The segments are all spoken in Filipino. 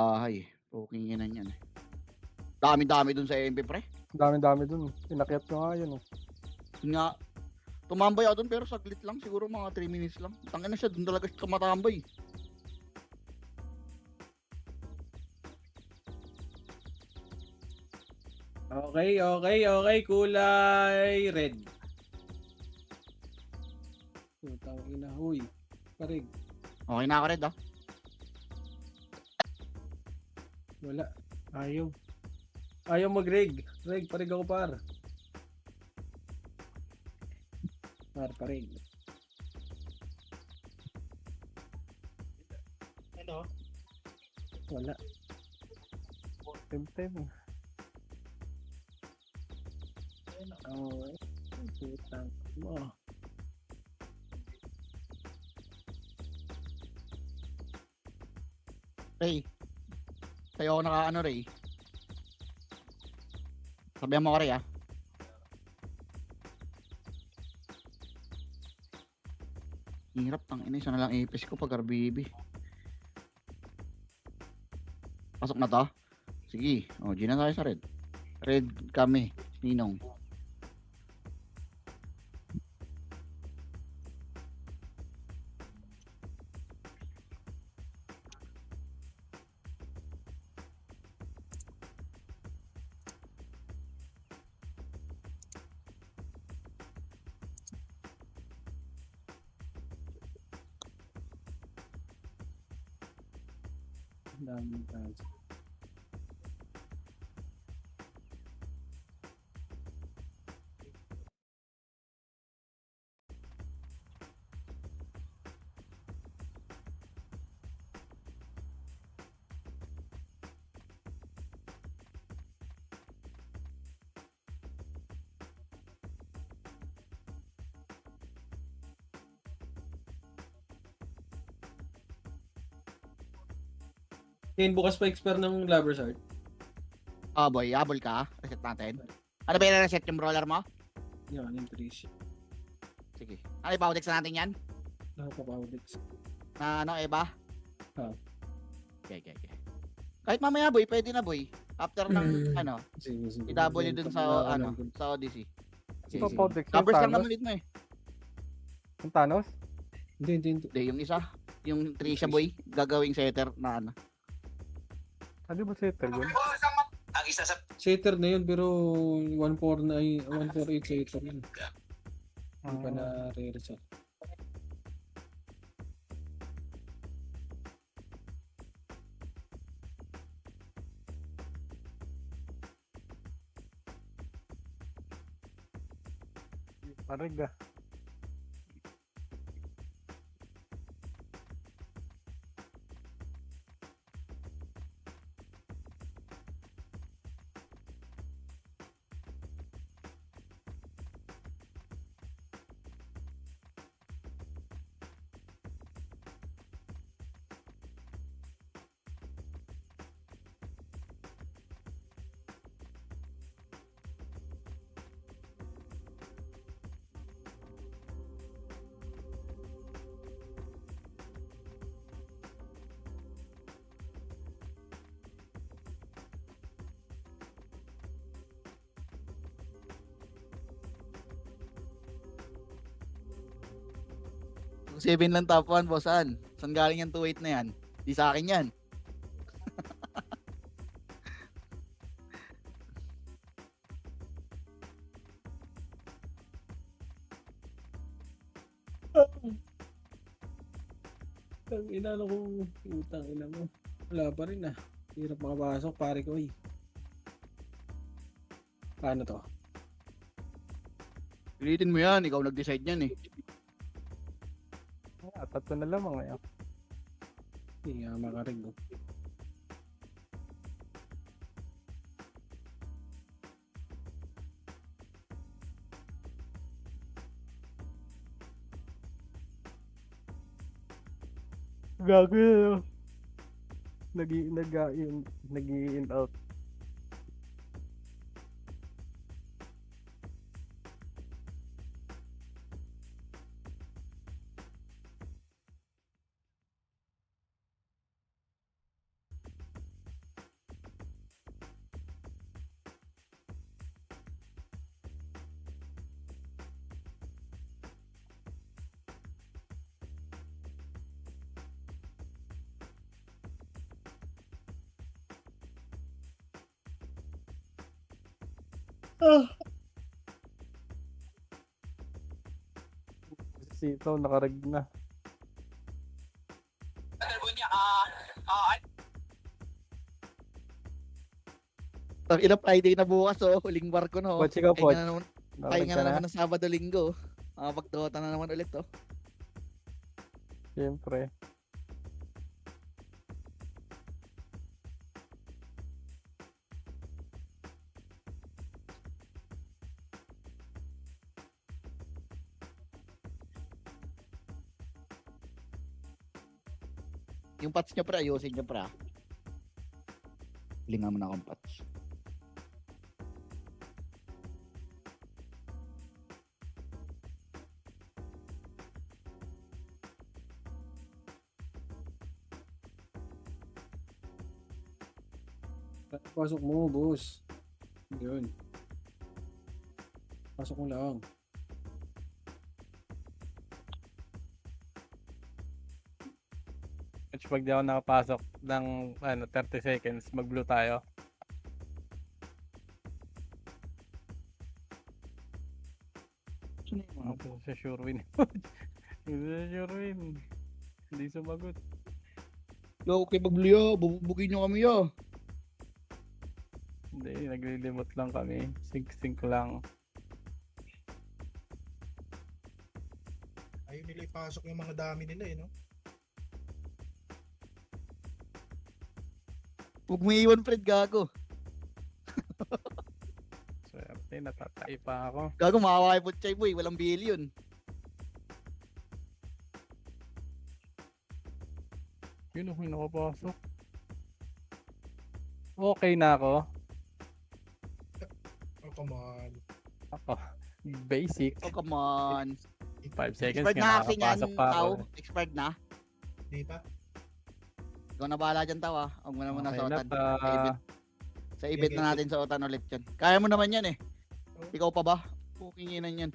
bahay. Okay na yan. Dami-dami dun sa MP pre. Dami-dami dun. Inakyat ko nga yun. Yun nga, tumambay ako dun pero saglit lang. Siguro mga 3 minutes lang. Tangin na siya, dun talaga siya matambay. Okay. Kulay red. Putang ina, huy. Parig. Okay na ako red ah. Wala. Ayaw mag-reg. Reg, parig ako par. Parig. Ano? Wala. Time. Oh, putang mo. Ray. Sa'yo ako naka ano Ray. Sabihan mo ko Ray ah. Hirap tang ina, isa na lang ipis ko pag RBB. Pasok na to. Sige. O, G na tayo sa red. Red kami. Ninong. Daming tayo. Ngayon bukas pa expire ng Lover's Heart. Ah boy, habol ka. Reset natin. Ano ba yung reset yung brawler mo? Yan, yung 3 Sige. Ano ipaudix na natin yan? Nakapapawdix. Na ano, Eva? Oo. Okay. Kahit mamaya boy, pwede na boy. After ng ano, Sige. i-double dun sa ano, sa Odyssey. Sige. Powdex yung Numbers lang Thanos. naman dito eh. Yung Thanos? Hindi. Hindi, yung isa. Yung Trisha boy, gagawing setter na ano. Ano ba setter yun? Ang isa sa Setter na yun, pero 148 setter yun. Hindi pa na re-reset. Parig ah. Kung 7 lang top 1, bossan. Saan galing yung 2-8 na yan? Di sa akin yan. Inano ko, utang ina mo. Wala pa rin ah. Hirap makapasok, pare ko eh. Paano to? Pilitin mo yan, ikaw nag-decide yan eh. Tatlo na lamang ngayon. Hindi nga makarig oh. Gago yun. Nag-in out. Si Sitaw nakarag na. Ang ina Friday na bukas oh, huling barko no. Poch, ikaw, Poch. Pahinga na naman, Nakarag pahinga ka na na? naman ng Sabado Linggo. Makapag-Dota na naman ulit oh. Siyempre. Yung patch niya pre, ayusin niya pre. Hilingan mo na akong patch. Pasok mo, boss. Yun. Pasok mo lang. At pag di ako nakapasok ng 30 seconds, mag-blue tayo. Sino yung mga Ako sa sure win. Sa sure win. Hindi sumagot. Yo, okay pag-blue yo, bubugin nyo kami yo. Hindi, naglilimot lang kami. Sync lang. Ayun nila ipasok yung mga dami nila eh, no? Huwag mo iwan Fred, gago. Swerte, natatay pa ako. Gago, makawa kay Putchay boy, walang billion. Yun ako, nakapasok. Okay na ako. Oh, come on. Ako. Basic. Oh, come on. 5 seconds Expired nga na kasi yan, nakakapasok pa ako. tao. Expired na. Di ba? Ikaw na bahala dyan, tao ah. Huwag mo na muna Okay sa na otan. pa. Sa event na natin sa otan ulit yan. Kaya mo naman yan eh. Oh. Ikaw pa ba? Pukinginan yan.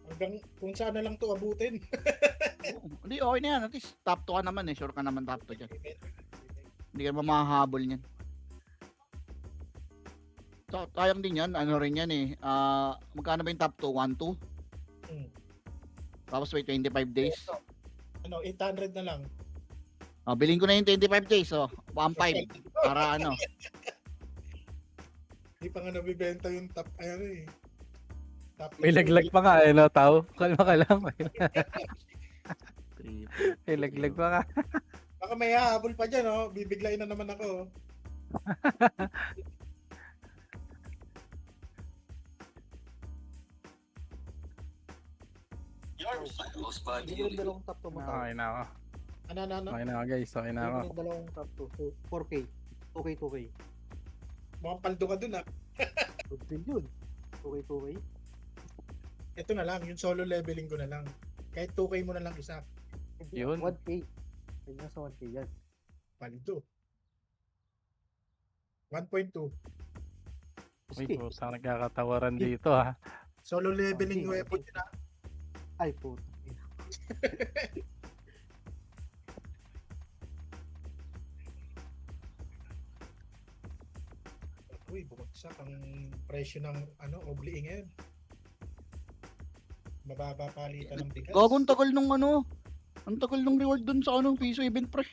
Hanggang kung saan na lang to abutin. Oo, hindi, okay na yan. At least top 2 ka naman eh. Sure ka naman top 2 dyan. Hindi ka mamahabol niyan. So, sayang din yan. Ano rin yan eh. Magkano ba yung top 2? 1-2? Hmm. Tapos may 25 days. Ano, 800 na lang. Bilhin ko na yung 25 days. 1.5. Para ano. Di pa nga nabibenta yung top, ano eh. Top May laglag pa nga eh, no, tao? Kalma ka lang. Three, May laglag pa nga. Baka may hahabol pa dyan, oh. Bibiglayin na naman ako. Hindi ko yung dalawang top 2 mo tao. Okay na ako. Ano? Okay na ako guys, okay na Hindi ako. ko yung dalawang top 2. So, 4K. 2K, 2K. Mukhang paldo ka dun, ah. Good din yun. 2K, 2K. Ito na lang, yung solo leveling ko na lang. Kahit 2K mo na lang isa. Hindi, Yun. 1K. Hindi na sa 1K yan. Paldo. 1.2. Uy, Sige. putang nagkakatawaran dito ha. Solo leveling Okay. weapon yun, ah. Ay, puto. Uy, bumagsak ang presyo ng obli ngayon. Mababa palitan ng bigas. Gagong tagal nung ano. Ang tagal nung reward dun sa anong piso event pre.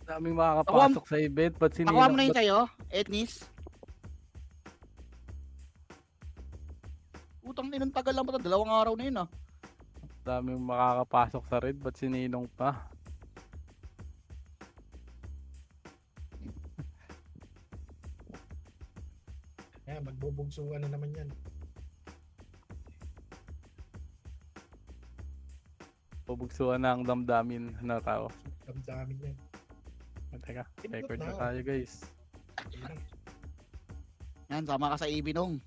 Daming makakapasok sa event, ba't Nakuha mo na yun ba't- sa'yo, Etnis? Utang inang tagal lang pa 2 araw na yun ah. daming makakapasok sa red, ba't sininong pa? Yan, magbubugsuan na naman yan. Pabugsuan na ang damdamin na tao. Damdamin yan. Teka, Pindot record na na. tayo guys. Ayun. Yan, sama ka sa EV nung.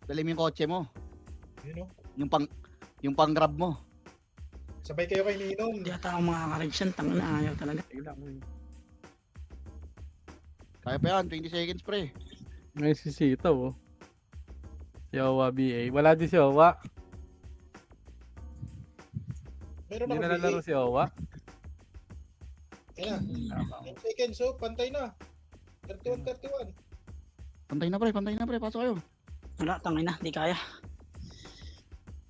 Dali mo yung kotse mo. Yun, oh. Yung pang grab mo. Sabay kayo kay Ninong. Hindi ata ako makaka-rides yan, tanga na ayaw talaga. Sige lang. Kaya pa yan, 20 seconds pre. Ngayon si Sito oh. Si Owa BA. Wala din si Owa. Meron Hindi ako na nalaro si Owa. Ayan na. 10 seconds, so pantay na. 31. Pantay na pre, pasok kayo. Wala, tangin na, di kaya.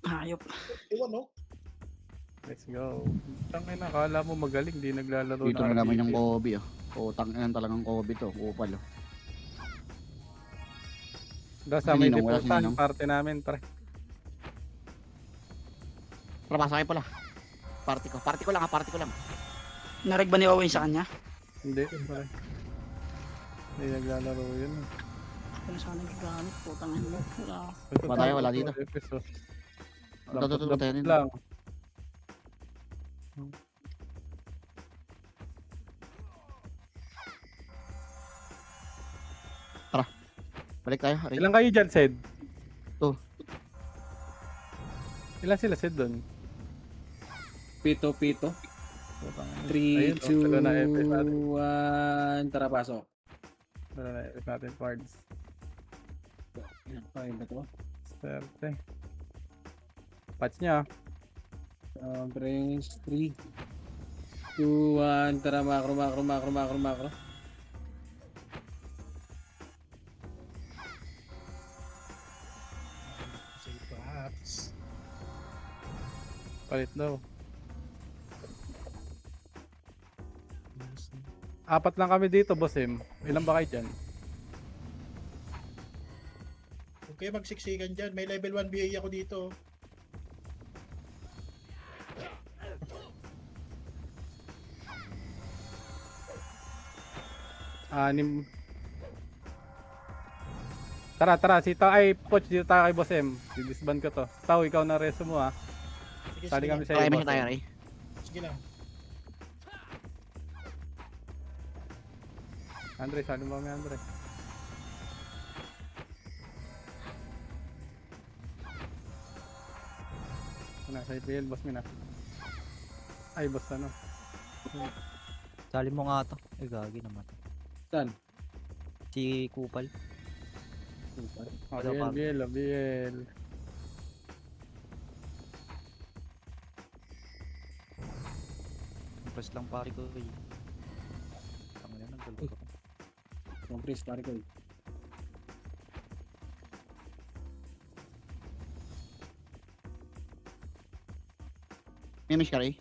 Hayop. Iwan, no? Let's go. Tangin na, kala mo magaling, di naglalaro Dito ng na naman RPG. yung Kobe ah. Utang ina talagang Kobe to. Upal oh. Daw sa may Sininong, wala deportan, sininong. parte namin, pre. Tara, pasakay pala. Party ko. Party ko lang ha, party ko lang. Nareg ba ni Owen sa kanya? Hindi, pre. Hindi naglalaro yun. Ano sana gagamit? Putang ina. Wala. Wala tayo, wala dito. Dapat Tayo lang. Balik tayo. Aray. Ilan kayo dyan, Sed? Two. Ilan sila, Sed, doon? Pito. 3, 2, 1, tara pasok. Wala na, if natin cards. Okay ba to? Swerte. Patch niya. Brains, 3, 2, 1, tara macro. Save perhaps. Palit daw. Apat lang kami dito, Boss M. Ilan ba kayo dyan? Huwag kayo magsiksikan dyan. May level 1 BA ako dito. Anim. Tara, ay, Poch, dito tayo kay Boss M. Didisband ko to. Tao, ikaw na reso mo ha. Sige, Sali sige. kami sa Try iyo, mo Boss siya tayo, M. Aray. Sige lang. Andre, sali mo kami, Andre. Ano, sa IPL, Boss Mina. Ay, Boss ano. Sali mo nga to. Eh, gagi naman to. Saan? Si Kupal. Oh, Wala pa. BL. Impress lang pare ko eh. Tangina nang galag ako. Yung Chris, pare ko. May miss ka, Aray.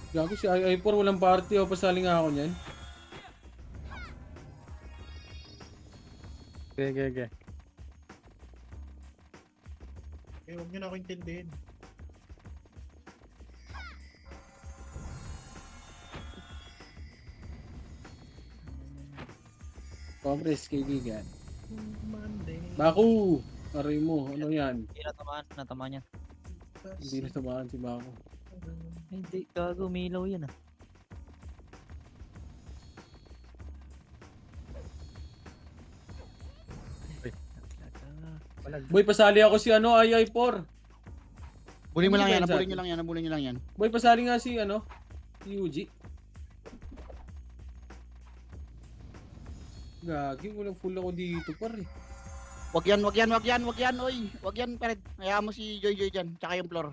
Gago si i4 walang party o pasali nga ako niyan. Okay. Eh, huwag nyo na ako intindihin. Congress, kaibigan. Monday. Baku! Aray mo, ano yan? Hindi natamaan yan. Hindi na samahan si Baku. Ay, hindi, gago, umilaw yan ah. Boy, pasali ako si ano, i4. Bulin mo lang yan, Ano ba nabulin yan, nyo lang yan. Boy, pasali nga si ano, si Yuji. Gagi, walang full ako dito pare. Wag yan, oy. Wag yan, Fred. Hayaan mo si Joy dyan, tsaka yung floor.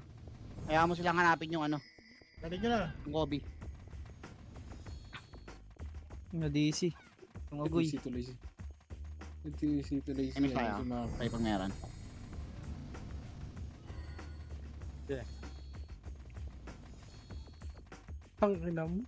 Hayaan mo silang hanapin yung ano, Dali nyo na. yung Kobe. Yung DC. Yung agoy. Si tuloy si. Si tuloy si. Ano tayo? Si Mako. Tayo pang meron. Ang ina mo.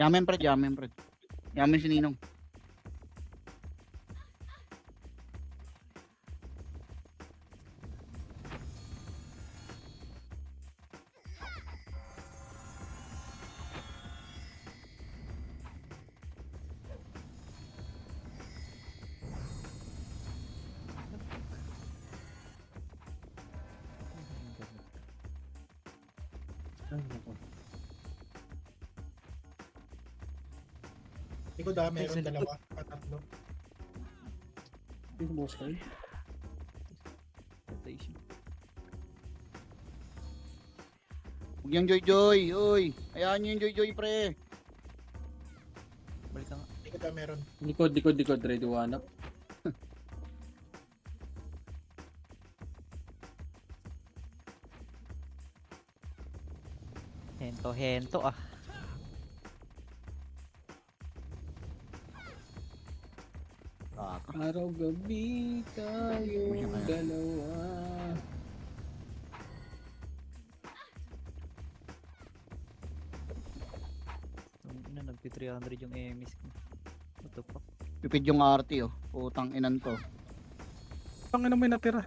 Yamen, Fred. Yamen si Ninong. Ay, nako. Hindi ko dami, meron dalawa. Tatlo. Sino boss kayo? Huwag yung Joy Joy, uy. Hayaan nyo yung Joy Joy, pre. Balik ka nga. Hindi ka meron. Likod. Ready one up. Hento ah. Araw-gabi tayong dalawa. Nagpi-300 yung emis ko. What the fuck? Pipid yung RT, oh. Putang inan to. Ang ina may natira.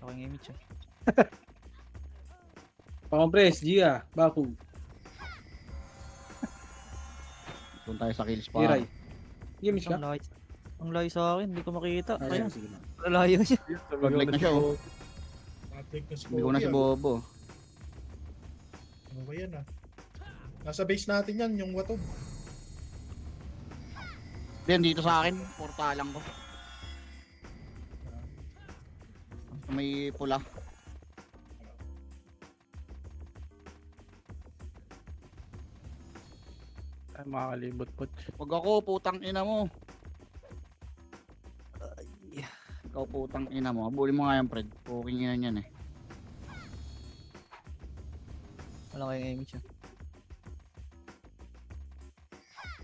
Ako yung emis siya. Pakompress, Gia, Baku, Doon tayo sa kills pa. Hiray. Games ka? Ang layo sa akin, hindi ko makita. Ah, Ayun, sige na. lalayo siya. Pag-like na siya, oh. Matik na Hindi ko na si Bobo. Ano ba yan ah? Nasa base natin yan, yung watog. Then dito sa akin, portalang ko. May pula. Ay, makakalibot po. Pag ako, putang ina mo. Ikaw putang ina mo. Habulin mo nga yan, Fred. Puking ina yan eh. Wala kayong emis siya.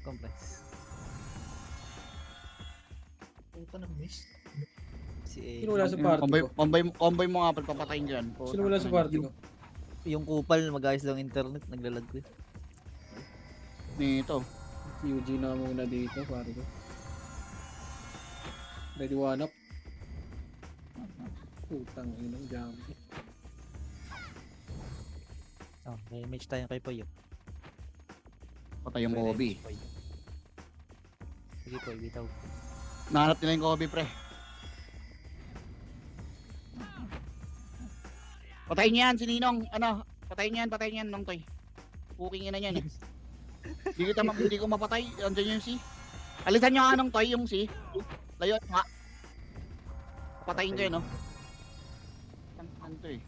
Complex. Puta ng miss. Si A. Sino wala sa party ko? Combine mo nga, Fred. Papatayin ko yan. Sino wala sa party ko? Yung kupal, mag-ayos lang internet, naglalag ko. Nito. Si Eugene na muna dito, pare ko. Ready one up. Putang inang jam. Oh, may match tayo kay Poy. Patay yung Kobe. Sige Poy, bitaw. Nahanap nila yung Kobe, pre. Patayin niyo yan, si Ninong. Ano? Patayin niyo yan, Nong Toy. Puking ina yan eh. Hindi ko mapatay. Andiyan yung C. Alisan nyo nga Nong Toy yung C. Layo nga. Patayin ko yun, no? Ano to eh.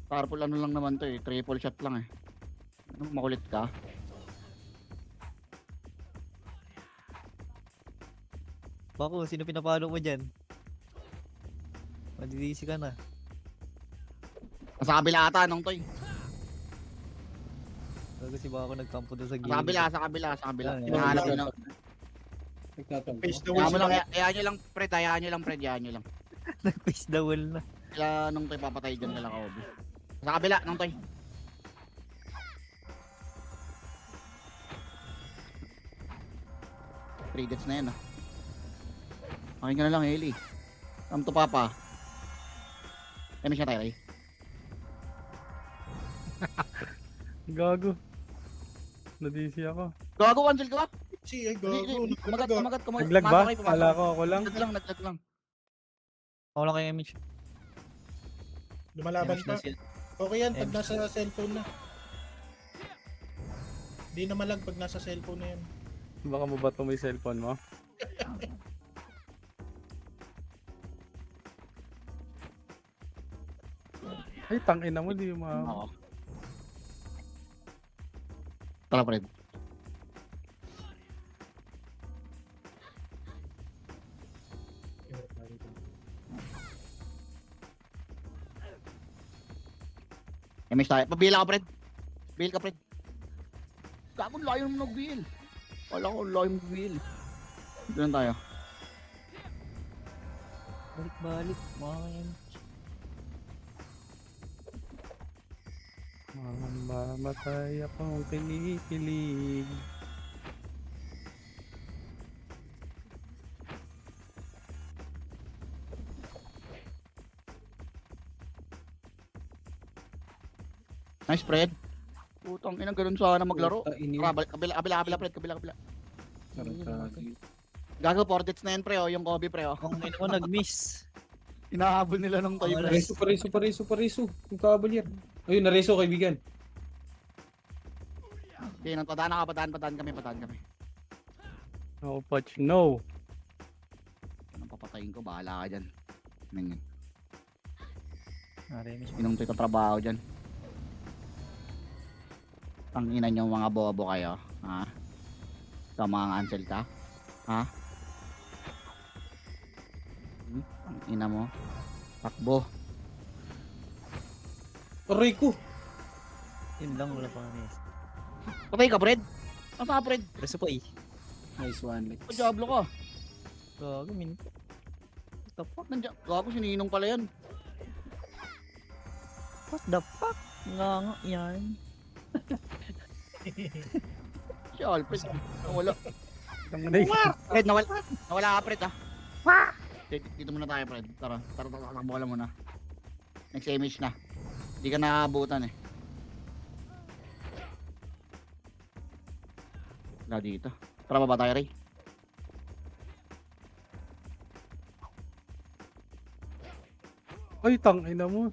Purple ano lang naman to eh. Triple shot lang eh. Ano, makulit ka? Bako, sino pinapalo mo dyan? Madidisi ka na. Nasa kabila ata, Nong Toy. Bago si Bako nagkampo doon sa Sa kabila. Yan, Hinahanap nyo lang. Nagtatampo. Face the Hayaan wall mo lang, sila. hayaan nyo lang, Fred. Hayaan nyo lang. Nag-face the wall na. Kaya Nong Toy papatay dyan nila Kobe. Sa kabila, Nong Toy. Three deaths na yan ah. Akin ka na lang, Eli. Come to Papa. Kami siya tayo, Ray. Gago. Nadisi ako. Gago, cancel ka ba? Si, ay, Hindi, gago. Kumagat. Naglag ba? Kala ko ako lang. Naglag lang. Ako lang kay emis. Lumalaban Emis pa. na sila. Okay yan, pag Ems. nasa cellphone na. Di na malag pag nasa cellphone na yan. Baka mabato mo yung cellphone mo. Ay, tangina mo, di mo Oo. Tara, Fred. MS tayo. Pabila ka, Fred. Bail ka, Fred. Gago, layo mo nag-bail. Wala ko, layo mo nag-bail. Dito lang tayo. Balik, mga emis. Mamamatay akong kinikilig. Nice, Fred. Putang ina, ganun sana maglaro. Puta, ini. Tara, kabila, Fred. Kabila. Tarantado. Gago, 4 deaths na yan, pre, oh. Yung Kobe, pre, oh. Kung ino mo nag-miss. Inahabol nila ng toy, Wala. pre. Pariso. Yung Cavalier. Ayun, nareso kaibigan. Okay, padaan kami. No, Poch, no. Papatayin ko, bahala ka dyan. Ganyan. Nare-miss mo. Inong ko trabaho dyan. Ang ina nyo mga bobo kayo. Ha? Sa mga cancel ka? Ha? Ang ina mo. Takbo. Aray ko! Yun lang, wala pa kami. Patay ka, Fred? Ano ka, Fred? Preso po eh. Nice one, Lex. O, Diablo ka. Gago, min. What the fuck? Gago, sininong pala yan. What the fuck? Nga yan. Si Alfred. Nawala. Tanginay. Fred, nawala ka, Fred, ha? Dito muna tayo, Fred. Tara, takbo ka lang muna. Next image na. Hindi ka naabutan eh. Wala dito. Tara, baba tayo, Ray. Ay, tangina mo.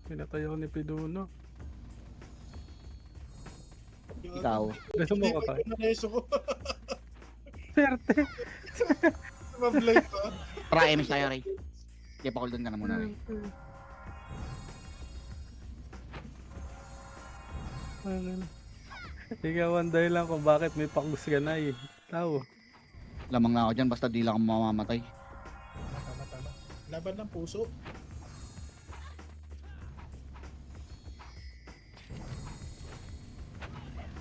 Pinatay ako ni Piduno. Ikaw. Reso mo ko tayo. Nareso ko. Swerte. Mablay ko. Tara, image tayo, Ray. Kaya pa-cooldown ka na muna, Ray. Ikaw ang dahilan kung bakit may pakus ka na eh. Tao. Lamang na ako dyan, basta di lang ako mamamatay. Tama. Laban ng puso.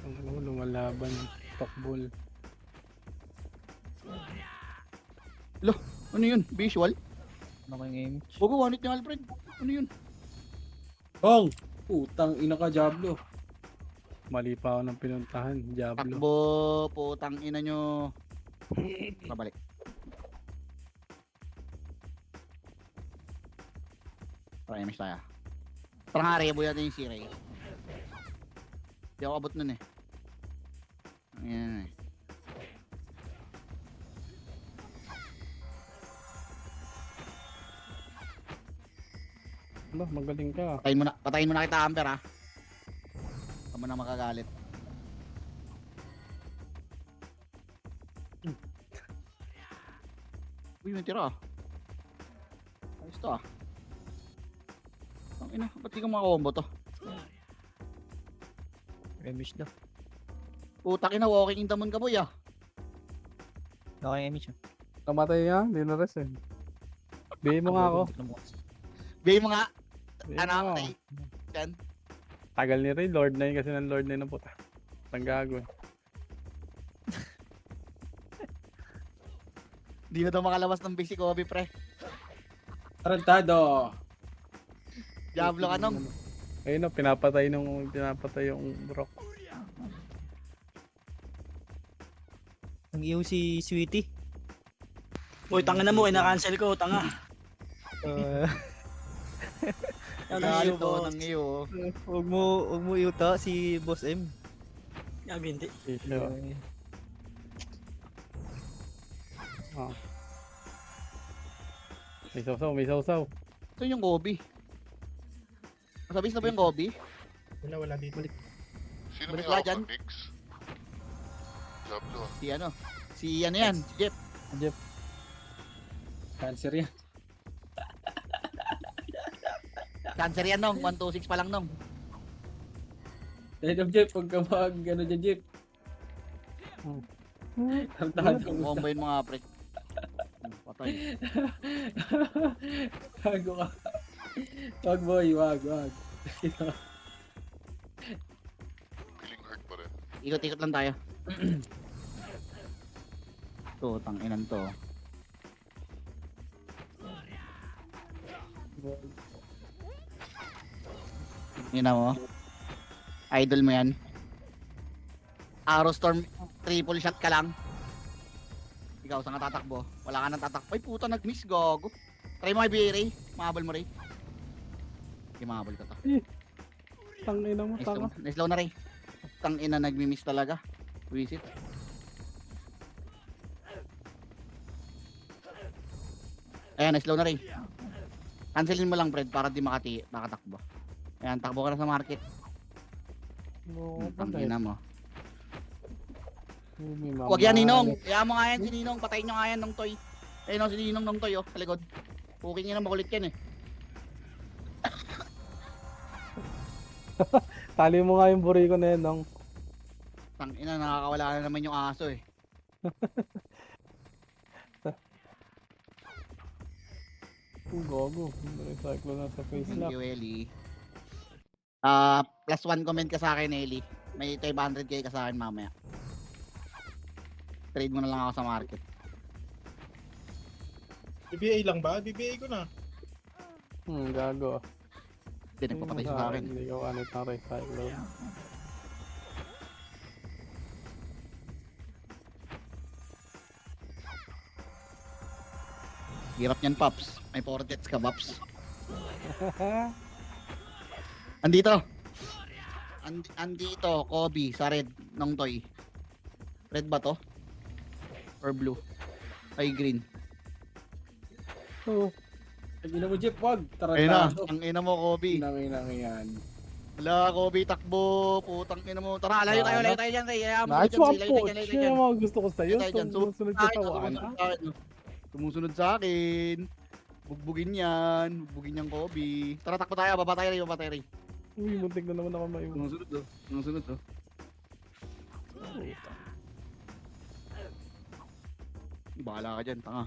Ang lumalaban. Takbol. Ano yun? Visual? Ano ko yung aim? Huwag wanit ni Alfred. Ano yun? Bong! Putang ina ka, Diablo. Mali pa ako ng pinuntahan. Diablo. Takbo, putang ina nyo. Pabalik. Tara, image tayo. Tara nga, rebo natin yung si Ray. Di ako abot nun eh. Ayan eh. Ano, magaling ka. Patayin mo na kita, Amber, ha. Huwag mo na makagalit. Uy, may tira, ah. Ayos to, ah. Ang ina, ba't di ka makakombo to? Remish daw. Putak ina, walking in the moon ka, boy, ah. Ako yung image. Kamatay nga, hindi na res eh. Bigay mo nga ako. Bigay mo nga, Bigay ano, mo nga. patay. Yan. Tagal ni Ray, Lord na yun kasi ng Lord na yun ang puta. Ang gago eh. Di na daw makalabas ng basic hobby, pre. Tarantado! Diablo ka nung. Ayun o, pinapatay yung Brock. Ang iyo si Sweetie. Uy, tanga na mo, na-cancel ko, tanga. Galit to, nang iyo. Huwag mo iuta si Boss M. Gago hindi. Issue. Oh. May sausaw. Ito yung Gobi. Masabis na ba yung Gobi? Wala dito. Sino Balik may ka hawak dyan. ng mix? Diablo. Si ano yan, si Jeff. Cancer yan. Cancer yan nung, 126 pa lang nung. Head of Jeff, huwag ka ano dyan, Jeff. Tarantado mo. Combo yun mga pre. Patay. Gago ka. Wag boy, wag. Feeling hurt pa rin. Ikot-ikot lang tayo. To, tanginan to. Yun na mo. Idol mo yan. Arrow Storm, triple shot ka lang. Ikaw, saan ka tatakbo? Wala ka nang tatakbo. Ay puta, nag-miss, gago. Try mo kay BA, mahabol mo, Ray. Okay, mahabol ka to. Tangina mo, tanga. Nice low na, Ray. Tangina, nagmi-miss talaga. Visit. Ayan, nice low na, Ray. Cancelin mo lang, Fred, para di makatakbo. Ayan, takbo ka na sa market. Tangina mo. Huwag yan, Ninong. Kaya mo nga yan si Ninong. Patayin nyo nga yan ng toy. Ayun o, si Ninong nung Toy, sa likod. Puking niya na makulit yan eh. Tali mo nga yung buriko na yun, nong. Tangina, nakakawala na naman yung aso eh. Gogo. Recycle na sa face Thank lock. you, Ellie. Plus 1 comment ka sa akin, Ellie. May 500k ka sa akin mamaya. Trade mo na lang ako sa market. BBA lang ba? BBA ko na. Gago. Hindi, nagpapatay siya sa akin. Hindi ko anit ng recycle. Hirap niyan, Pops. May 4 deaths ka, Pops. Andito. Andito, Kobe, sa red ng Toy. Red ba to? Or blue? Ay, green. Oh, Ang ina mo, Jeff, wag. Ayun na, Tarantado. ang ina mo, Kobe. Inang yan. Wala, Kobe, takbo. Putang ina mo. Tara, layo tayo dyan, Ray. Hayaan mo nice dyan, one Ray. po. Layo tayo Siya yung mga gusto ko sa'yo. Layo tayo dyan. Sumusunod ka sa Tumusunod wana. sa akin. Tumusunod sa akin. Bugbugin yan. Bugbugin yan, Kobe. Tara, takbo tayo. Baba tayo, Ray. Baba tayo, Ray. Uy, muntik na naman ako maiwan. Tumusunod, oh. Tumusunod, oh. Bahala ka dyan, tanga.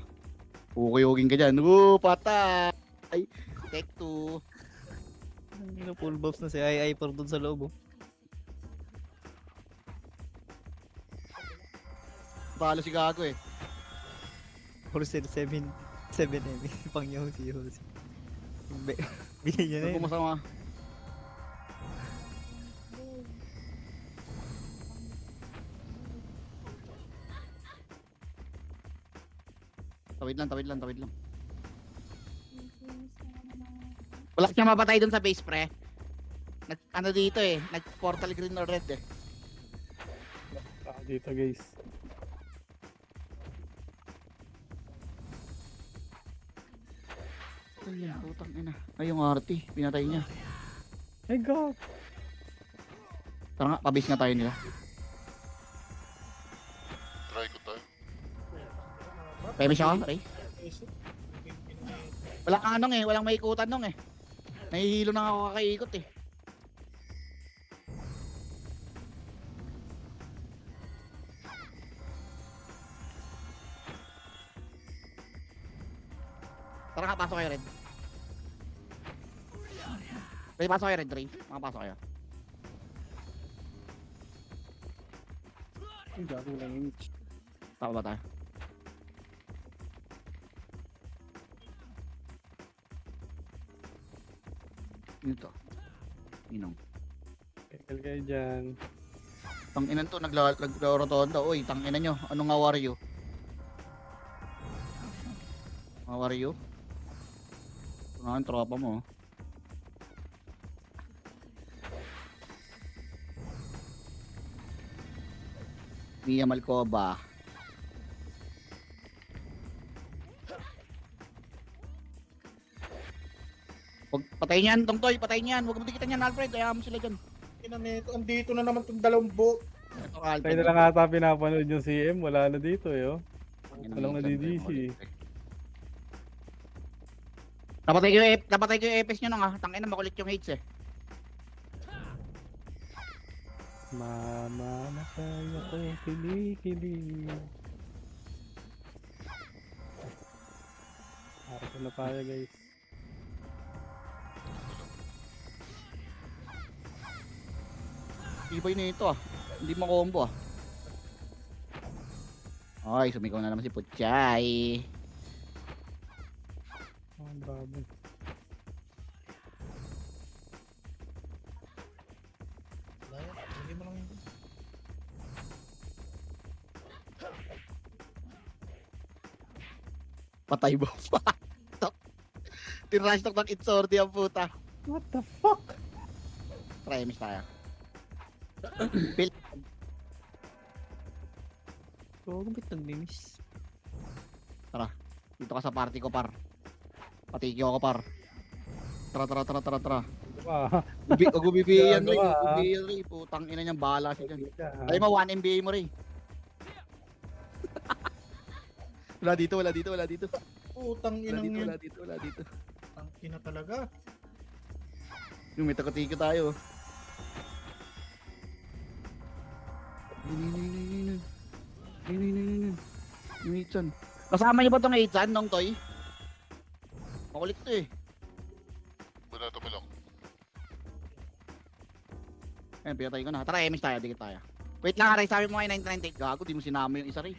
Kukuyugin ka dyan. Patay. Take 2. Full buffs na si Ai por dun sa loob. Balo si Gago eh. Wholesale 7 7 pang Yossi Yossi. Bigyan niya na Huwag yun. mo masama. Tawid lang. Wala siya mapatay dun sa base, pre. Ano dito eh, nag-portal green or red eh. Dito guys. Ayun, putang ina. Ay, yung RT, pinatay niya. My God. Tara nga, pabase nga tayo nila. Try ko tayo. Pwede siya ka, Ray? Yes. Wala kang anong eh, walang maikutan nung eh. Nahihilo na ako kakaikot eh. Tara nga, pasok kayo, Red. Ray, pasok kayo, Red, Ray. Makapasok kayo. Ang gago lang yun. Tama ba tayo? Ano to? Ninong. Kekal kayo dyan. Tanginan to, naglaro-rotonda. Uy, tanginan nyo. Anong nga Wario? Mga Wario? Ito nga ang tropa mo. Mia Malcoba. Patayin niyan, Tongtoy, patayin niyan. Huwag mo dikitan niyan, Alfred. Kaya mo sila dyan. Ina nito, andito na naman tong dalawang book. Ito, Tayo Alfred. na lang ata pinapanood yung CM. Wala na dito eh. Oh. Walang nadidisi. Napatay ko yung EPS nyo nung tangin na makulit yung hates eh. Mama, matay ako. Kili-kili. Harap na tayo guys. Ibay na ito Hindi makombo Ay, sumigaw na naman si Puchay. Oh, grabe. Hindi mo lang yun. Patay mo pa. Tirash talk ng Itsordi ang puta. What the fuck? Try miss tayo. Bill. Oh, ba't nag-miss? Dito ka sa party ko, par. Patikyo ako, par. Tara. Ah, Gubibi yan, Ray. Gago, Gubibi yan, Ray. Putang ina niyang bahala siya dyan. Ay mo, 1 NBA mo, Ray. Wala dito, wala dito, wala dito. Putang Wala inang dito, yun. wala dito, wala dito. Ang ina talaga. Yung may takotiko tayo. Yung 8 kasama niyo ba tong 8 nung toy? Makulit to eh. Banato mo lang. Ayun, pinatay ko na. Tara, MS tayo, dikit tayo. Wait lang, Aray, sabi mo ay 998. Gago, di mo sinama yung isa rin.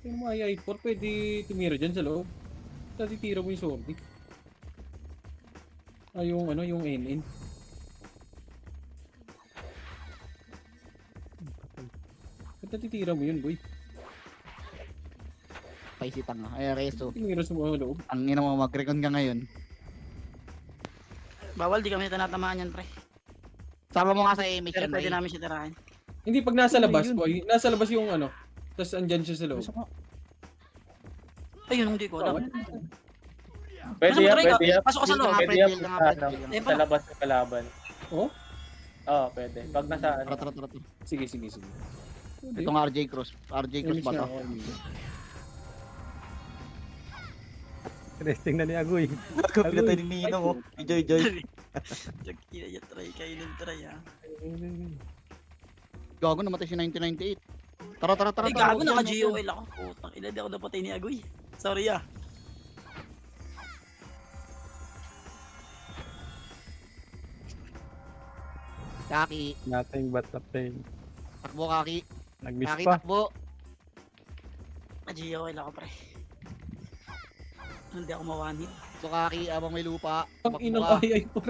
Yung mga i4, pwede tumira dyan sa loob. Tatitira mo yung zombie. Yung ano, yung NN. Ba't natitira mo yun, boy? Paisitang nga. Ay, Reso. Tumira sa mga loob. Ang ina mo, mag-recon ka ngayon. Bawal, di kami tinatamaan yan, pre. Sama mo nga sa MS Pero yan, pwede Ray. namin siya tirahin. Hindi, pag nasa Ano labas, yun? boy. Nasa labas yung ano. Tapos andyan siya sa loob. Ayun, hindi ko alam. Pwede Ano, yan, pre, pwede yan. pasok ka sa loob. Pwede yan Fred, sa, Fred, ano, Fred. Eh, sa labas ng kalaban. Oh? Oo, pwede. Pag nasa ano. Tara, tara, tara, tara. Sige. Pwede. Itong RJ Cross. RJ Cross Image ba na to? ako, image. Resting na ni Agoy. Pinatay ni Ninong oh. Joy, Joy. Ina niya, try. Kainin, try, ha. Gago, namatay si 1998. Tara, tara, tara. Ay, gago, naka-GOL ako. Putang ina, di ako napatay ni Agoy. Sorry, ah. Kaki. Nothing but the pain. Takbo, Kaki. Nag-miss Kaki, pa. takbo. Naka-GOL ako, pre. Hindi ako mawanit. So, Kaki, abang may lupa. Ang Takbo inang ka. i4.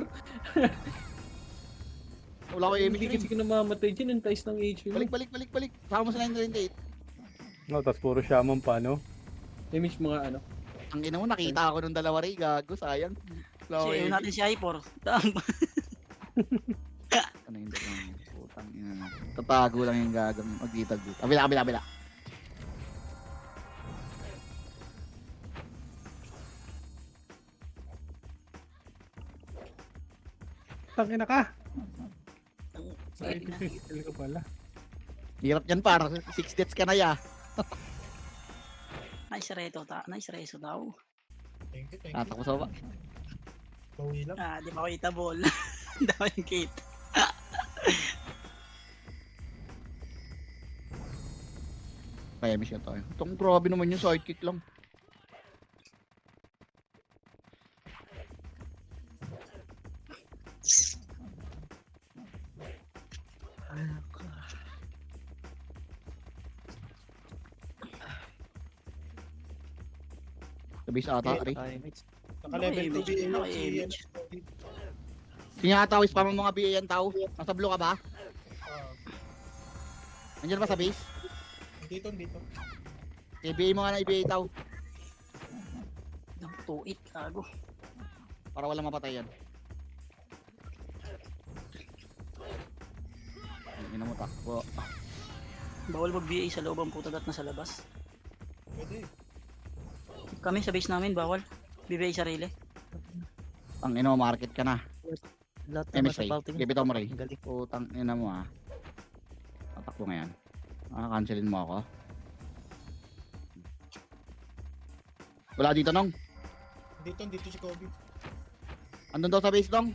Wala ko Hindi image kasi rin. ka namamatay dyan. Ang taas ng HP mo. Balik. Sama mo sa 1998. No, tapos puro shaman pa, no? Image mga ano. Ang ina mo, nakita ako nung dalawa rin. Gago, sayang. Wala ko Kasi yun image. natin si Hyper. Tama. Ano yung dalawang putang ina na. Tatago lang yung gagawin. Magditag-dit. Abila. Tangina ka! Ay, na. Kill ka pala. Hirap yan par. 6 deaths ka na ya. Nice reto, nice reso daw. Thank you. Tatakbo sa baba. Bawi lang. Ah, di ba kita ball? Dami yung kit. Kaya miss ka tayo. Itong grabe naman yung sidekick lang. Sa base ata, Ray. Naka-level 2 BA yun si Naka-image. Tinatawis pa mo mga BA yan tao. Nasa blue ka ba? Ah, Nandiyan ba sa base? dito. I-BA mo nga na i-BA tao. Nang tuit, kago. Para walang mapatay yan. Ang ina mo takbo. Bawal mag-BA sa loob ang puta at nasa labas. Pwede. Kami sa base namin, bawal. BBA sarili. Ang ina mo, market ka na. Lahat naman MSA. sa party Give it to mo, Ray. Ang galing. Putang ina mo ah. Tatakbo ngayon. Cancelin mo ako. Wala dito nong. Dito si Kobe. Andun daw sa base dong.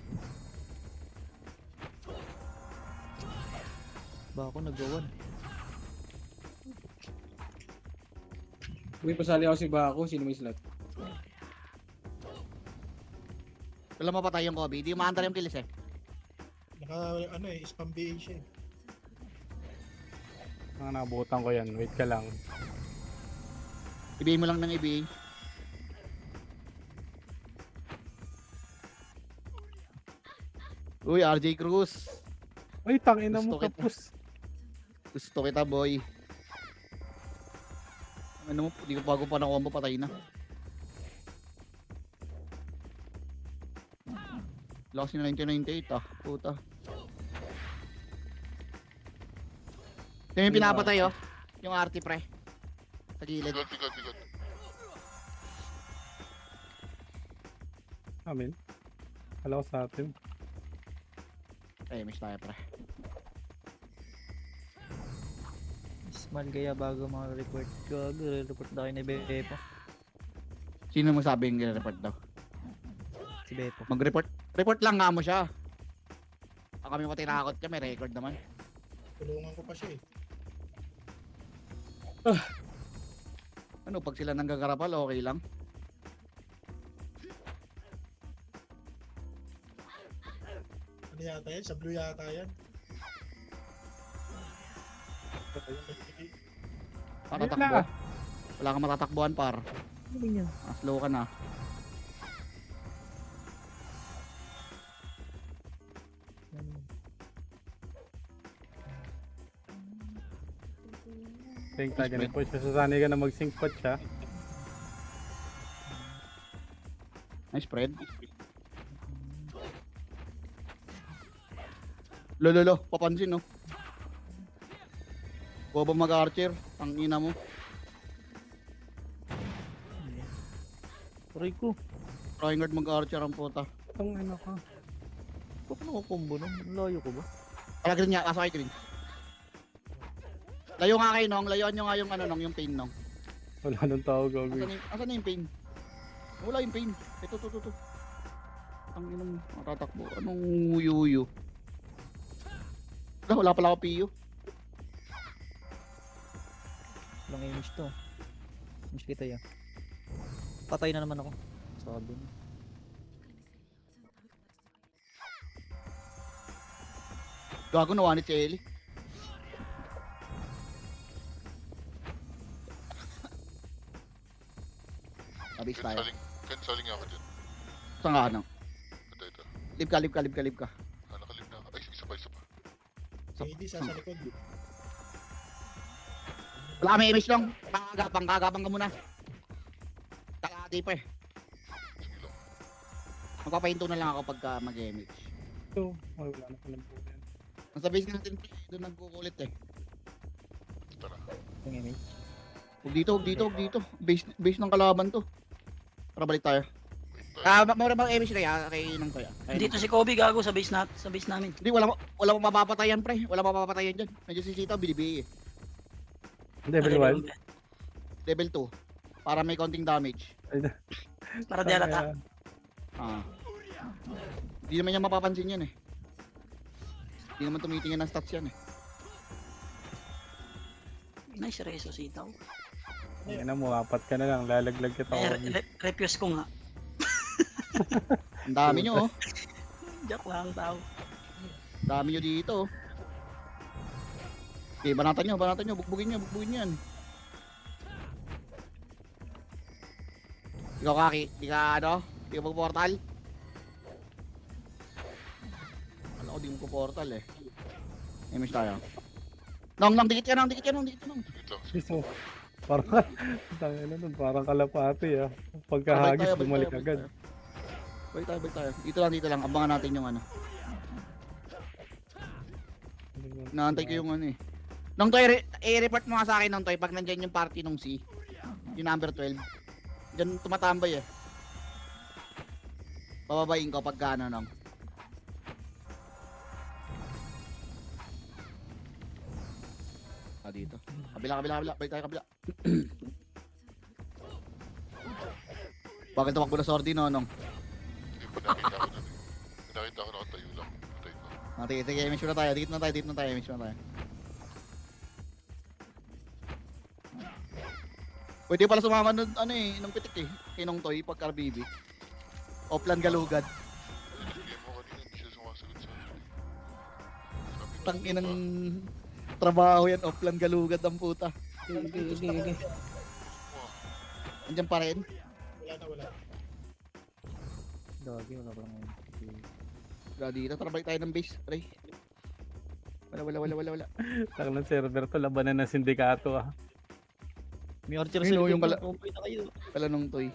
Ba ako nag-1. Uy, pasali ako si Bako. Sino may slot? Wala mapatay yung Kobe. Hindi umaandar yung kills eh. Spam BA siya. Ang nabutan ko yan. Wait ka lang. Ibigay mo lang ng ibigay. Uy, RJ Cruz. Uy, tangina mo Gusto kita. kapus. Gusto kita, boy. Ano mo, di ko bago pa nakuha mo, patay na. Lakas na 1998 ah, puta. Ito yung pinapatay oh, yung RT pre. Sa gilid. Bigot. Amin. Hello sa atin. Ay, miss tayo pre. Small kaya bago mga report. Gago, report daw ni Beppo. Sino mo sabing report daw? Si Beppo. Mag-report. Report lang nga mo siya. Ang kami mo tinakot ka, may record naman. Tulungan ko pa siya eh. Ano, pag sila nanggagarapal, okay lang. Ano yata yan? Sa blue yata yan. Ayun Tatakbo. na. Wala kang matatakbuhan, par. Ano yun? Slow ka na. Think tayo na po siya. Sasanay ka na mag-sync pot siya. Nice spread. Lolo, papansin no. Bobo mag-archer, ang ina mo. Aray ko. Trying hard mag-archer ang puta. Itong ano ka. Paano ko combo nun? Ang layo ko ba? Kaya green niya, kaso kay green. Layo nga kayo nong, layuan nyo nga yung ano nong, yung pain nong. Wala nang tao gagawin. Asan na yung pain? Wala yung pain. Ito. Ang inang matatakbo. Anong yuyu? Wala pala ako piyo. Walang image to. Image kita yan. Patay na naman ako. Sabi mo. Gago na wanit si Ellie. Abis tayo. Canceling ako dyan. Saan ka nang? Ito. Live ka. Nakalib na ako. Ay, isa pa. KD sa likod. Wala kami image nong. Kagapang ka muna. Kakati pa eh. Sige lang. Magpapahinto na lang ako pagka mag-image. Ito. Ay, wala na palang po yan. Nasa base natin pre, doon nagkukulit eh. Tara. Yung image. Huwag dito. Base ng kalaban to. Para balik tayo. Wait tayo. Mura bang image kaya kay nang toya? Dito si Kobe gago sa base namin. Hindi, wala mapapatayan pre. Wala mapapatayan dyan. Medyo sisitaw, binibigay eh. Level 1. Level 2. Para may konting damage. Para di halata. Hindi naman niya mapapansin yan eh. Hindi naman tumitingin ng stats yan eh. Nice reso sitaw. Ngayon na mo, apat ka na lang. Lalaglag kita. Refuse ko nga. Ang dami nyo oh. Joke lang tao. Dami nyo dito oh. Okay, banatan nyo. Bugbugin nyo yan. Ikaw Kaki, di ka mag-portal? Alam ko di mo portal eh. Image tayo. Nong, dikit ka nong. Wait lang. Piso. Parang, tangin na nun, parang kalapati ah. Pagkahagis, bumalik agad. Balik tayo. Dito lang. Abangan natin yung ano. Naantay ko yung ano eh. Nung Toy, i-report mo nga sa akin nung Toy pag nandyan yung party nung C. Yung number 12. Diyan tumatambay eh. Bababayin ko pag ano nung. Dito. Kabila. Balik tayo kabila. Bakit tumakbo na sordi no nung? Hindi pa nakita ko na. Nakita ko nakatayo lang. Patay ko. Sige, image na tayo. Dito na tayo, image na tayo. Pwede pala sumama nun, nung pitik eh. Kinong Toy, pag RBB. Offline galugad. Hindi mo kanina hindi siya sumasagot sa akin. Sabi ko, Tanginang trabaho yan, offline galugad ang puta. Okay. Andiyan pa rin. Wala. Gagi, wala pa lang image. Dito, tara balik tayo ng base. Aray. Wala. Lang ng server to, labanan ng sindikato ah. May archer Ayun, sa yung likod. kala- Kumpay na kayo. Pala nung Toy.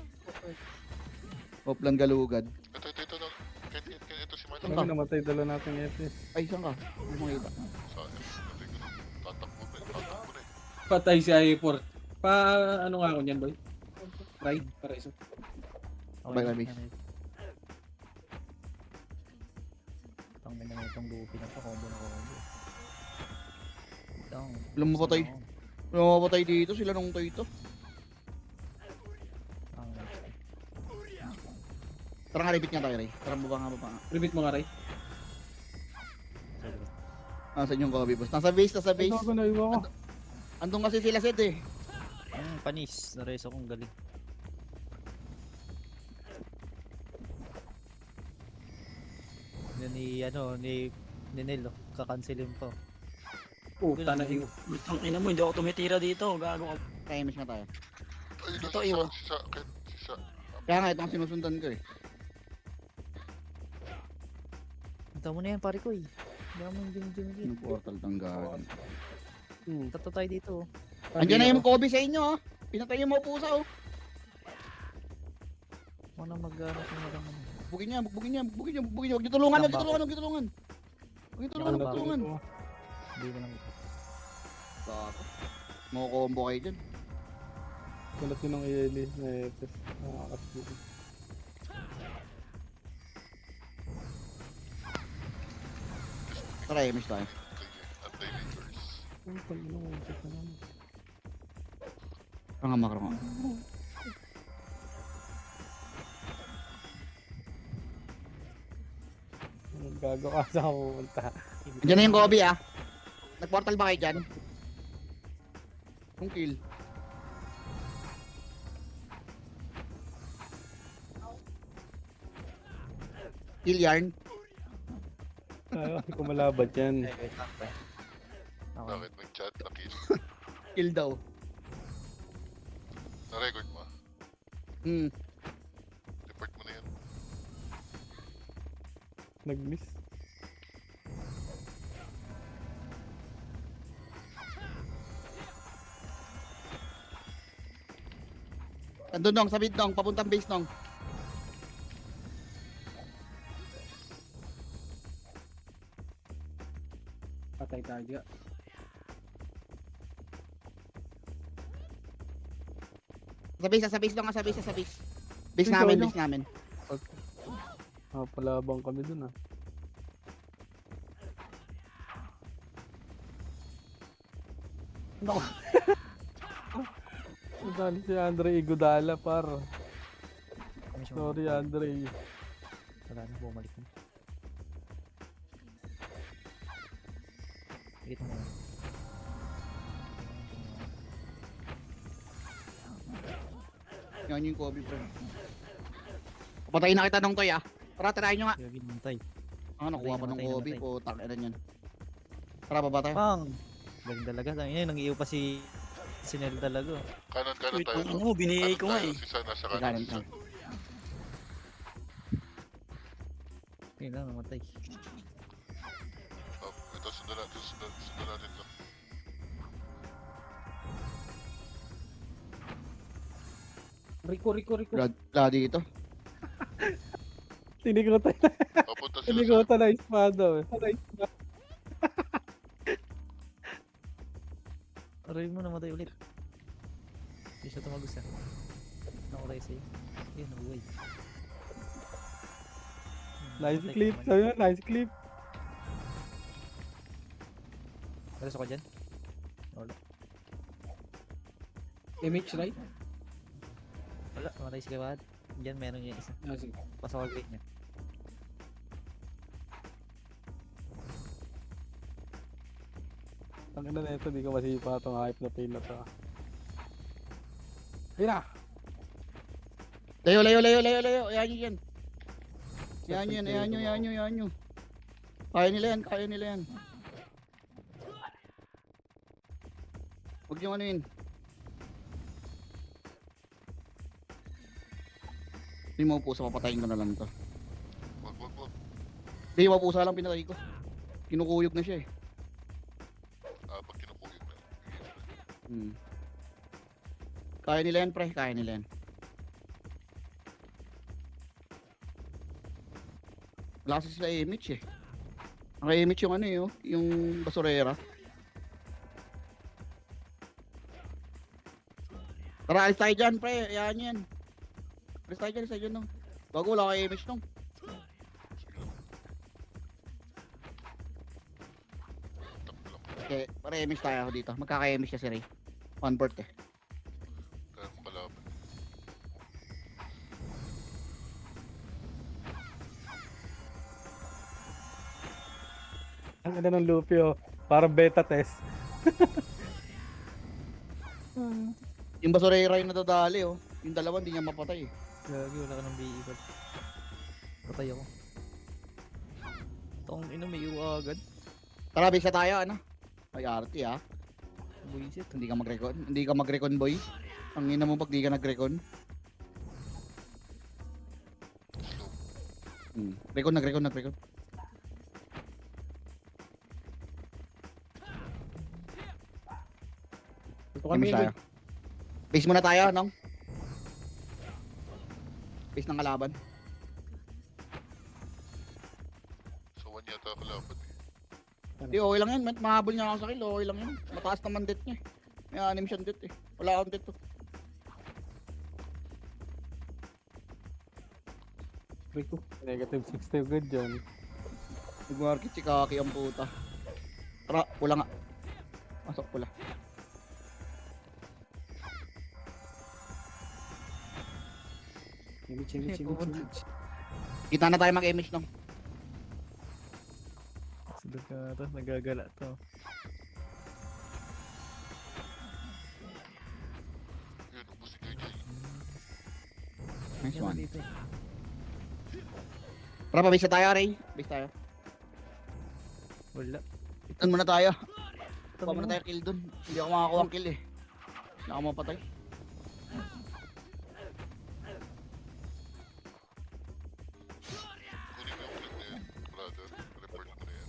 Offline galugad. Ito na. Kahit ito si Martin. Saan Ano ka? namatay dala natin Etis. Ay, saan ka? Hindi mo makita. Sayang. Patay ko na. Tatakbo na eh. Patay si I4. Ano nga ako niyan, boy? Ride, para isa. Bye, bye. Tangin na itong lupi na to. Combo na combo. Down. Alam mo pa, Toy? Namapatay dito sila nung toy to. Ang Tara nga, repeat nga tayo, Ray. Tara, baba nga. Repeat mo nga, Ray. Nasaan yung Kobe, boss? Nasa base. Ay, gago na iwa ko. Andun kasi sila set eh. panis. Nares akong galing. Yun ni Nel, kakancelin pa. Puta na iyo. Ang ina mo, hindi ako tumitira dito. Gago ka. Kaya miss na tayo. Ay, Ito, si iwan. Sa akin, si Sa. Kaya nga, ito ang sinusundan ko eh. Punta mo na yan, pare ko eh. Hindi ako yung ding Yung portal tanggalan. Tato tayo dito. Andiyan na yung Kobe sa inyo oh. Pinatay yung mga pusa oh. Muna mag-aarap na lang. Bugin niya. Huwag niyo tulungan. Hindi ko lang. Saka. Mo-combo kayo dyan. Kulat yun ng Eli na Epes. Nakakasli. Tara, miss tayo. Anti-makers. Ang tangin mo, check na naman. Makro nga. Gago ka sa pumunta. Andiyan na yung Kobe ah. Nag-portal ba kayo dyan? Kung kill. Kill yarn. Ayaw ko malaban yan. Wait lang pa. Okay. Bakit mag-chat? Nakil. Kill daw. Na-record mo. Report mo na yan. Nag-miss. Nandun nong, sabit nong, papuntang base nong. Patay tayo. Sa base nong, sa base. Base namin. Palabang kami dun ah. Nako. Nadali si Andre Iguodala par. Kami siya Sorry mag- Andre. Wala na, bumalik na. Ikit mo na yan. Yan yung Kobe bro. Papatayin na kita nung toy ah. Tara, tirahin nyo nga. Kaya ginantay. Nakuha pa ng Namatay, Kobe namatay. po. Takinan yan. Tara, baba tayo. Pang! Galing talaga. Sabi niya, nang-iyo pa si Nel talaga. Kanan Uy, tayo. ito mo, binigay ko nga eh. Si Sa nasa Kanan kanan. tayo. Yun lang, namatay. Oh, ito, sundan natin to. Rico. Ladi ito. Tinigutan Papunta sila sa... tinigutan na espada eh. Aray mo, namatay ulit. Hindi siya tumagos yan. Nakuray sa'yo. Yun, nabuhay. Nice clip sa'yo, nice clip. Alas ako dyan? Wala. Image, right? Wala, namatay si Kawad. Diyan meron yung isa. Ah, sige. Pasok ang gate niya. Ang ina na ito, di ko masipa itong hype na pain na to. Ayun na! Layo. Ayan nyo yan. Ayan nyo. Kaya nila yan. Huwag nyo ano yun. Hindi mo pusa, papatayin ko na lang to. Wag. Hindi, yung pusa lang pinatay ko. Kinukuyog na siya eh. Pag kinukuyog na. Kaya nila yan pre, kaya nila yan. Wala kasi sila image eh. Ang image yung ano eh, oh, yung basurera. Tara, alis tayo dyan pre, ayan yan. Alis tayo dyan no. Bago wala kayo image nung. Okay, para image tayo ako dito. Magkaka-image siya si Ray. 1/4 eh. Tayo mo kalaban. Ang ganda ng Luffy oh. Parang beta test. Yung basurera yung nadadali oh. Yung dalawa hindi niya mapatay eh. Gagi, wala ka ng BE card. Patay ako. Tong ino may iwa agad. Tara, base na tayo ano. Ay, arty ah. Buisit. Hindi ka mag-recon. Hindi ka mag-recon boy. Ang ina mo pag di ka nag-recon. Slow. Recon, nag-recon. Ito kami, Base tayo. Base muna tayo, nong. Base ng kalaban. So 1 yata kalaban eh. Hindi, okay lang yan. Mahabol niya ako sa kill. Okay lang yan. Mataas naman death niya. May 6 siyang death eh. Wala akong death to. Negative 60 good yun. Nag-market si Kaki ang puta. Tara, pula nga. Pasok pula. Image. Kita na tayo mag-image nong. Sudod ka na to. Nagagala to. Yun, ubus si KJ. Nice Yan one. dito eh. Tara, pa-base na tayo, Ray. Base tayo. Wala. Itan muna tayo. Ito Kuha muna tayo kill dun. Hindi ako makakuha ang kill eh. Hindi ako mapatay. Kunin mo yung clip na yan, brother. Report mo na yan.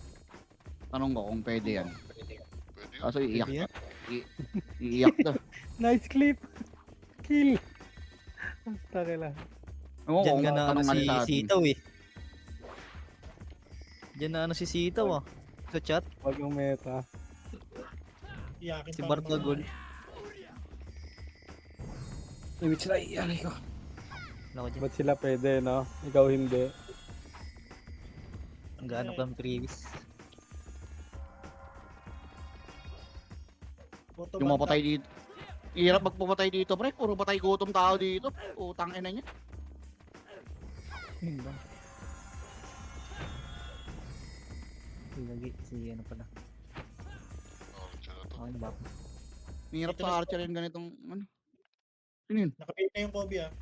Tanong ko kung pwede yan. Pwede yun. Kaso iiyak Pwede to. yan? Iiyak to. Nice clip! Kill! Taka lang. Oo, Diyan kung ka na ano tanong nga si sa atin. Sitaw eh. Diyan na ano si Sitaw ah. Sa chat. Wag yung meta. Iyakin Si pa Bart naman. Lagol. Image na iyan ko. Wala ko dyan. Ba't sila pwede, no? Ikaw hindi. Ang gaano kang previous. Boto Yung banta. mapatay dito. Hirap magpapatay dito, pre. Puro patay gutom tao dito. Utang ina niya. Yun ba? Lagi si ano pala. Siya na to. Okay ba? Hirap Ito sa na- archer yung ganitong ano. Sino yun? Nakapit na yung Kobe ah.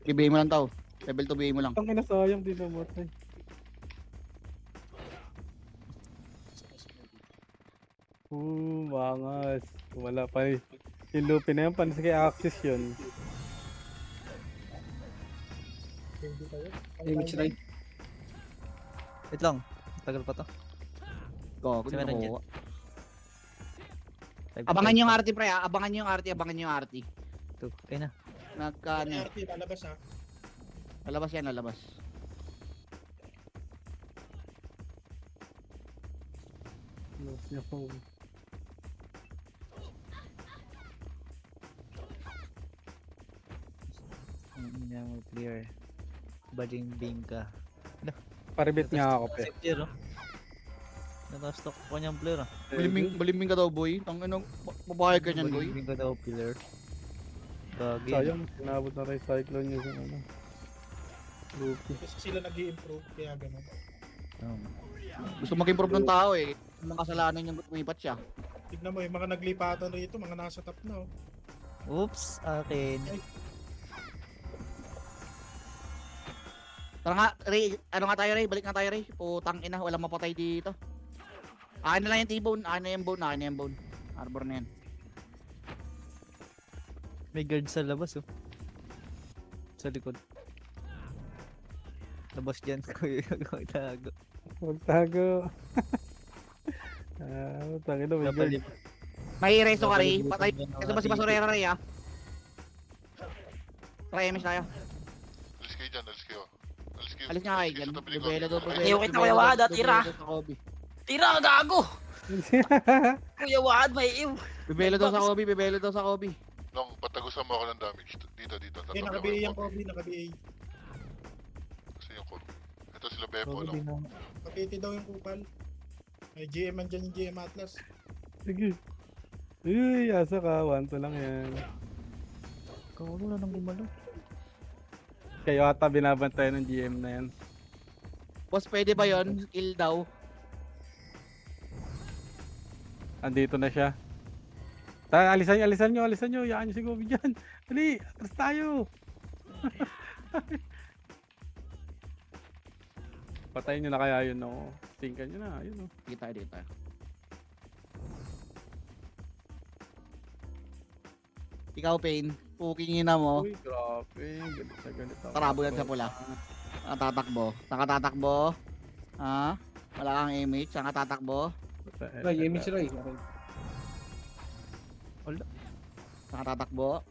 Ibigay mo lang tao. Level 2 bigay mo lang. Ang ina sayang din namatay. Mangas. Wala pa eh. Yung Luffy na yan, panis kay Axis yun. Hindi tayo. Image na Wait lang. Tagal pa to. Gago, Si meron nakuha. Five Abangan five yung pa. RT, pre. Ah. Abangan yung RT. Abangan yung RT. Two. Ayun na. Nagka, ano. RT, lalabas ah. Lalabas yan, lalabas. Lost niya phone. Hindi mo clear. Bading bingka. Paribit nga ako, pe. Save player oh. Nakastock ko niyang player ah. Balimbing ka daw, boy. Tang anong babae ka niyan, boy. Bading bingka daw player. Gagi. Sayang, sinabot na recyclone niya sa ano. Luffy. Kasi sila nag-i-improve, kaya ganun. Gusto mag-improve ng tao eh. Anong kasalanan yung lumipat siya? Tignan mo, yung mga naglipatan rito, mga nasa top na oh. Oops, akin. Tara nga, Ray. Ano nga tayo, Ray? Balik nga tayo, Ray. Putang ina, walang mapatay dito. Akin na lang yung T-bone. Akin na yung bone. Akin na yung bone. Arbor na yan. May guard sa labas oh. Sa likod. Labas dyan. Kuya, tago. Magtago. Tangin na, may guard. Napalip. May reso ka, Ray. Napalip- Patay. Ito ba si Basurera, Ray, ah? Try MS tayo. Alis kayo dyan, alis kayo. Alis kayo. Alis nga kayo dyan. sa tabi ko. Bubelo daw, bubelo. Ayaw kita, Kuya Wada, tira. Tira, gago! Kuya Wad, may iw. Bibelo daw sa Kobe, bibelo daw sa Kobe. Nung patagusan mo ako ng damage. Dito. Eh, Tatabi ako naka-BA ng yung Kobe. Kobe, naka-BA. Kasi yung Kobe. Ito sila Beppo lang. Kapiti daw yung kupal. May GM andyan yung GM Atlas. Sige. Uy, asa ka. 1-2 lang yan. Gago, wala nang gumalo. Kayo ata binabantayan ng GM na yan. Boss, pwede ba yon? Kill daw. Andito na siya. Alisan nyo. Yaan nyo si Gobi dyan. Dali, atras tayo. Patayin nyo na kaya yun, no? Stinkan nyo na, yun, no? Dito tayo. Ikaw, Pain. Pukingin na mo. Uy, grabe. Galit ako. Tarabo yan sa pula. Nakatatakbo. Ha? Wala kang image. Nakatatakbo. Ray, image Ray. Okay. Nakatatakbo.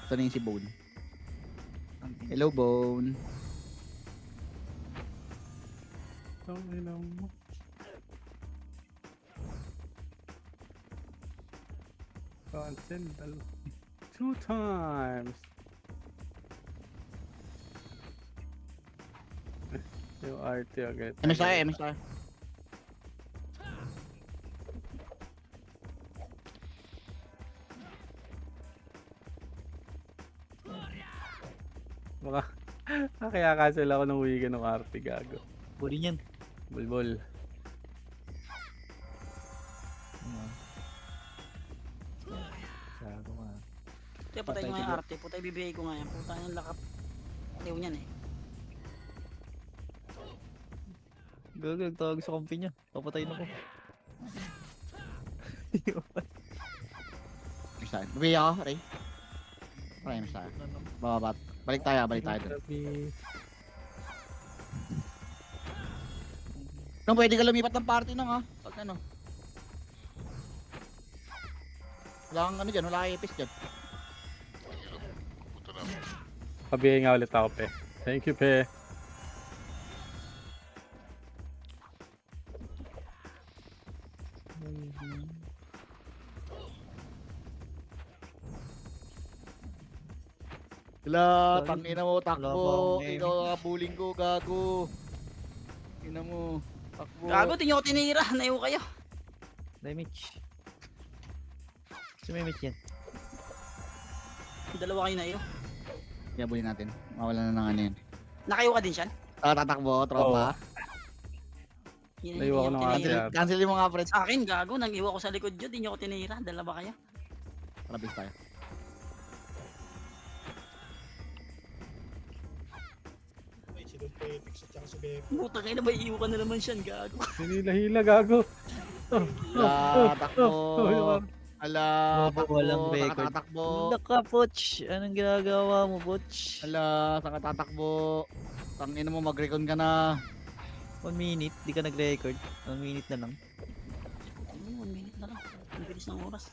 Ito na yung si Bone. Hello, Bone. Cancel. 2 times. Yung RT agad. MS tayo. Baka, kaya cancel ako ng weekend ng RT, gago. Puri niyan. Bulbul. Gago ka. Kaya patay ko nga yung arte. Putay bibigay ko nga yan. Puta yung lakap. Aliw niyan eh. Gago, nagtawag sa kampi niya. Papatayin ako. MS tayo. Bumili ako, Ray. MS tayo. Bababat. Balik tayo dun. Nung pwede ka lumipat ng party nung, ha? Pag ano. Wala kang ano dyan, wala kang epis dyan. Punta na. Pabihin nga ulit ako, pe. Thank you, pe. Wala, Sorry. tangina mo, Wala takbo. pa akong Ikaw ang bullying ko, gago. Ina mo, takbo. Gago, di nyo ako tinira. Naiwo kayo. Damage. Sumimit yan. Dalawa kayo naiwo. Kaya bully natin. Mawala na ng ano yun. Nakayo ka din siyan? Tatakbo, tropa. Yun, Naiwo ako di nyo ng tinira. ate. Cancel mo nga, friend. Sa akin, gago. Nang iwa ko sa likod yun. Di nyo ako tinira. Dalawa kayo. Trabis tayo. Ay, si Don Petix at saka si Bebe. Puta kayo na ba iiwo ka na naman siyan, gago. Hinila-hila, gago. Ala, takbo. Ala, Bobo, takbo. walang record. Tatakbo. Naka, Poch. Anong ginagawa mo, Poch? Ala, saka tatakbo. Tangina mo, mag-recon ka na. 1 minute, di ka nag-record. 1 minute na lang. 1 minute na lang. Ang bilis ng oras.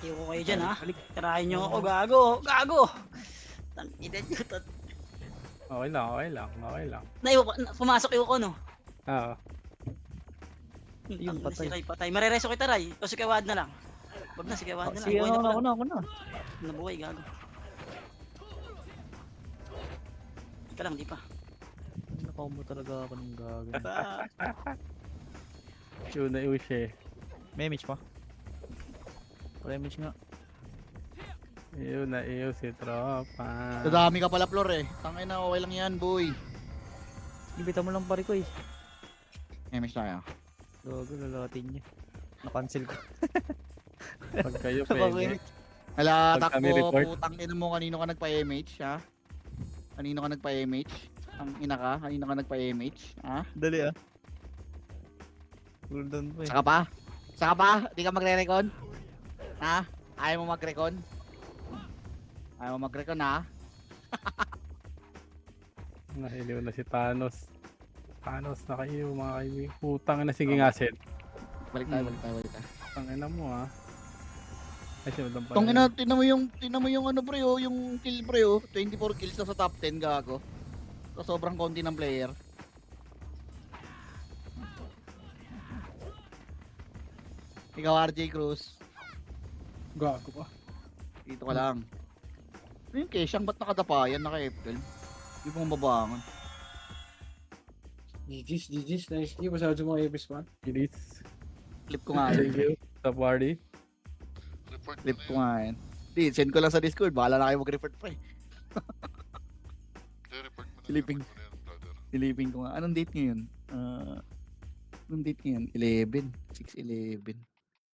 Iwo ko kayo dyan, ha? Tirahin nyo ako, gago. Gago! Tangina nyo. Okay lang. Pumasok iwo ko, no? Oo. Yung Tangina, patay. Si Ray patay. Marereso kita, Ray. O si Kawad na lang. Wag na, si Kawad na lang. Sige, Buhay na pala. ako na. Nabuhay, gago. Ika lang, di pa. Nakombo talaga ako ng gago. Yun na yung siya. May image pa? Wala image nga. Yun na iyo si tropa. Dadami ka pala, Flor, eh. Tangina, okay lang yan, boy. Ibita mo lang pare ko eh. MS tayo. Gago, lalatin niya. Na-cancel ko. Pag kayo Bago pwede. image. Ala, Pag kami takbo. report. Putang ina mo, kanino ka nagpa-MH, ha? Kanino ka nagpa-MH? Ang ina ka? Kanino ka nagpa-MH? Ha? Dali ah. Cooldown pa eh. Saka pa? Di ka magre-recon? Ha? Ayaw mo mag-recon? Ayaw mo mag-recon, ha? Nahiliw na si Thanos. Thanos na kayo mga kaibigan. Putang na, sige nga set. Balik tayo. Tangina mo ah. Ay, sinudan pa. Tangina, tinan mo yung ano, pre, oh, yung kill, pre, oh. 24 kills na sa top 10, gago. So, sobrang konti ng player. Ikaw, RJ Cruz. Gago pa. Dito ka lang. Ano yung Kesyang? Ba't nakadapayan? Naka-F12? Hindi mo mababangon. GG's, nice. Hindi pa sa mga epis pa. Bilis. Clip ko nga Thank yun. you sa party. Report mo Clip na ko yun. nga yun. Di, send ko lang sa Discord. Bahala na kayo mag-report pa eh. Hindi, report mo na. Siliping. Report mo na yan, brother. Silipin ko nga. Anong date ngayon? Anong date ngayon? 11. 6-11.